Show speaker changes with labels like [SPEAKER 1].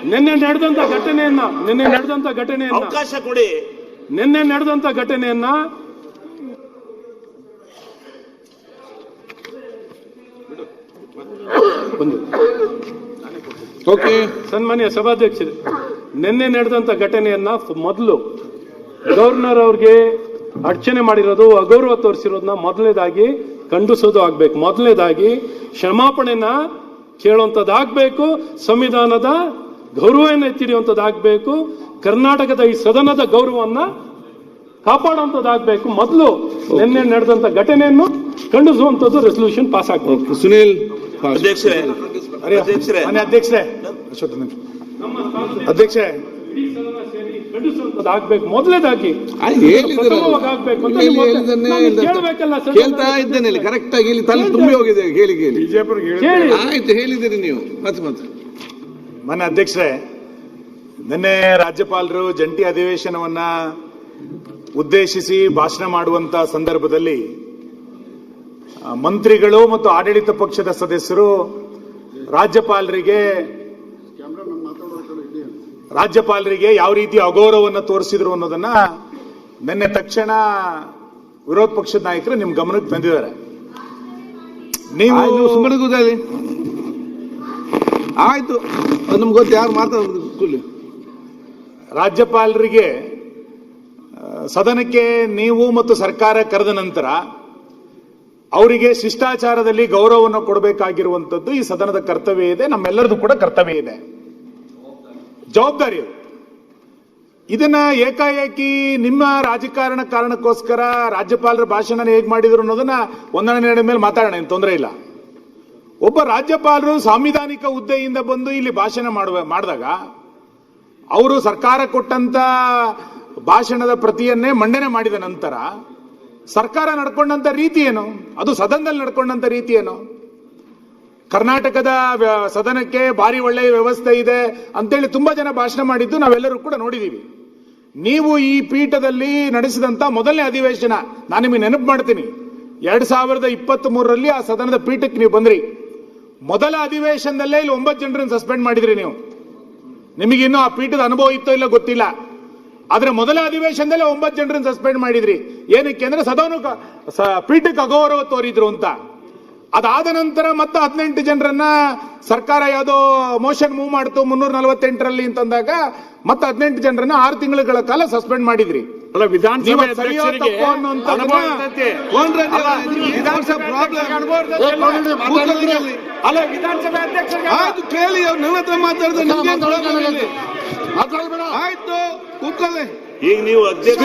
[SPEAKER 1] ನಿನ್ನೆ ನಡೆದಂತ ಘಟನೆಯನ್ನ
[SPEAKER 2] ಅವಕಾಶ ಕೊಡಿ.
[SPEAKER 1] ನಿನ್ನೆ ನಡೆದಂತ ಘಟನೆಯನ್ನ ಸನ್ಮಾನ್ಯ ಸಭಾಧ್ಯಕ್ಷರೇ, ನಿನ್ನೆ ನಡೆದಂತ ಘಟನೆಯನ್ನ ಮೊದಲು ಗವರ್ನರ್ ಅವ್ರಿಗೆ ಅರ್ಚನೆ ಮಾಡಿರೋದು, ಅಗೌರವ ತೋರಿಸಿರೋದನ್ನ ಮೊದಲನೇದಾಗಿ ಖಂಡಿಸೋದು ಆಗ್ಬೇಕು. ಮೊದಲನೇದಾಗಿ ಕ್ಷಮಾಪಣೆನ ಕೇಳುವಂಥದ್ದಾಗಬೇಕು, ಸಂವಿಧಾನದ ಗೌರವವನ್ನು ಎತ್ತಿಡಿಯುವಂಥದ್ದಾಗಬೇಕು, ಕರ್ನಾಟಕದ ಈ ಸದನದ ಗೌರವವನ್ನ ಕಾಪಾಡುವಂಥದ್ದಾಗಬೇಕು. ಮೊದಲು ನಿನ್ನೆ ನಡೆದಂತ ಘಟನೆಯನ್ನು ಖಂಡಿಸುವಂಥದ್ದು ರೆಸಲ್ಯೂಷನ್ ಪಾಸ್ ಆಗಬೇಕು.
[SPEAKER 3] ಸುನೀಲ್
[SPEAKER 2] ಅಧ್ಯಕ್ಷರೇ,
[SPEAKER 3] ಅಧ್ಯಕ್ಷ
[SPEAKER 1] ಆಗ್ಬೇಕು. ಮೊದಲೇದಾಗಿ
[SPEAKER 3] ಕೇಳ್ತಾ ಇದ್ದೇನೆ, ಕರೆಕ್ಟ್ ಆಗಿ ಇಲ್ಲಿ ತಲೆ ತುಂಬಿ ಹೋಗಿದೆ. ಕೇಳಿ ಆಯ್ತು, ಹೇಳಿದಿರಿ ನೀವು. ಮತ್ತೆ
[SPEAKER 4] ಮಾನ್ಯ ಅಧ್ಯಕ್ಷರೇ, ನಿನ್ನೆ ರಾಜ್ಯಪಾಲರು ಜಂಟಿ ಅಧಿವೇಶನವನ್ನ ಉದ್ದೇಶಿಸಿ ಭಾಷಣ ಮಾಡುವಂತ ಸಂದರ್ಭದಲ್ಲಿ ಮಂತ್ರಿಗಳು ಮತ್ತು ಆಡಳಿತ ಪಕ್ಷದ ಸದಸ್ಯರು ರಾಜ್ಯಪಾಲರಿಗೆ ಯಾವ ರೀತಿ ಅಗೌರವವನ್ನು ತೋರಿಸಿದ್ರು ಅನ್ನೋದನ್ನ ನಿನ್ನೆ ತಕ್ಷಣ ವಿರೋಧ ಪಕ್ಷದ ನಾಯಕರು ನಿಮ್ ಗಮನಕ್ಕೆ ತಂದಿದ್ದಾರೆ.
[SPEAKER 3] ನೀವು ಸುಮ್ಮನೆ ಕೂತಾಗಿ ಆಯ್ತು, ನಮ್ಗೆ ಗೊತ್ತು ಯಾರು ಮಾತಾಡೋದು.
[SPEAKER 4] ರಾಜ್ಯಪಾಲರಿಗೆ ಸದನಕ್ಕೆ ನೀವು ಮತ್ತು ಸರ್ಕಾರ ಕರೆದ ನಂತರ ಅವರಿಗೆ ಶಿಷ್ಟಾಚಾರದಲ್ಲಿ ಗೌರವವನ್ನು ಕೊಡಬೇಕಾಗಿರುವಂತದ್ದು ಈ ಸದನದ ಕರ್ತವ್ಯ ಇದೆ, ನಮ್ಮೆಲ್ಲರದು ಕೂಡ ಕರ್ತವ್ಯ ಇದೆ, ಜವಾಬ್ದಾರಿ. ಇದನ್ನ ಏಕಾಏಕಿ ನಿಮ್ಮ ರಾಜಕಾರಣ ಕಾರಣಕ್ಕೋಸ್ಕರ ರಾಜ್ಯಪಾಲರ ಭಾಷಣ ಹೇಗೆ ಮಾಡಿದ್ರು ಅನ್ನೋದನ್ನ ಒಂದನೇ ನಿರ್ಣಯದ ಮೇಲೆ ಮಾತಾಡೋಣ, ಏನು ತೊಂದರೆ ಇಲ್ಲ. ಒಬ್ಬ ರಾಜ್ಯಪಾಲರು ಸಾಂವಿಧಾನಿಕ ಹುದ್ದೆಯಿಂದ ಬಂದು ಇಲ್ಲಿ ಭಾಷಣ ಮಾಡಿದಾಗ ಅವರು ಸರ್ಕಾರ ಕೊಟ್ಟಂತ ಭಾಷಣದ ಪ್ರತಿಯನ್ನೇ ಮಂಡನೆ ಮಾಡಿದ ನಂತರ ಸರ್ಕಾರ ನಡ್ಕೊಂಡಂತ ರೀತಿ ಏನು, ಅದು ಸದನದಲ್ಲಿ ನಡ್ಕೊಂಡಂತ ರೀತಿ ಏನು? ಕರ್ನಾಟಕದ ಸದನಕ್ಕೆ ಭಾರಿ ಒಳ್ಳೆಯ ವ್ಯವಸ್ಥೆ ಇದೆ ಅಂತೇಳಿ ತುಂಬಾ ಜನ ಭಾಷಣ ಮಾಡಿದ್ದು ನಾವೆಲ್ಲರೂ ಕೂಡ ನೋಡಿದೀವಿ. ನೀವು ಈ ಪೀಠದಲ್ಲಿ ನಡೆಸಿದಂತ ಮೊದಲನೇ ಅಧಿವೇಶನ ನಾನು ನಿಮಗೆ ನೆನಪು ಮಾಡ್ತೀನಿ, 2023ರಲ್ಲಿ ಆ ಸದನದ ಪೀಠಕ್ಕೆ ನೀವು ಬಂದ್ರಿ. ಮೊದಲ ಅಧಿವೇಶನದಲ್ಲೇ ಇಲ್ಲಿ 9 ಜನರನ್ನು ಸಸ್ಪೆಂಡ್ ಮಾಡಿದ್ರಿ ನೀವು. ನಿಮಗಿನ್ನೂ ಆ ಪೀಠದ ಅನುಭವ ಇತ್ತೋ ಇಲ್ಲ ಗೊತ್ತಿಲ್ಲ, ಆದ್ರೆ ಮೊದಲ ಅಧಿವೇಶನದಲ್ಲೇ 9 ಜನರನ್ನು ಸಸ್ಪೆಂಡ್ ಮಾಡಿದ್ರಿ. ಏನಕ್ಕೆ ಅಂದ್ರೆ ಸದನ ಪೀಠಕ್ಕೆ ಅಗೌರವ ತೋರಿದ್ರು ಅಂತ. ಅದಾದ ನಂತರ ಮತ್ತೆ 18 ಜನರನ್ನ ಸರ್ಕಾರ ಯಾವುದೋ ಮೋಷನ್ ಮೂವ್ ಮಾಡ್ತು 348ರಲ್ಲಿ ಅಂತಂದಾಗ ಮತ್ತೆ 18 ಜನರನ್ನ 6 ತಿಂಗಳ ಕಾಲ ಸಸ್ಪೆಂಡ್ ಮಾಡಿದ್ರಿ.
[SPEAKER 1] ಅಲ್ಲ, ವಿಧಾನಸಭೆ
[SPEAKER 3] ಕೇಳಿ ಅವ್ರು ನನ್ನ ಹತ್ರ ಮಾತಾಡಿದ್ರೆ ಆಯ್ತು ಕೂತ್ಕೊಳ್ಳಿ.
[SPEAKER 2] ಈಗ ನೀವು ಅಧ್ಯಕ್ಷ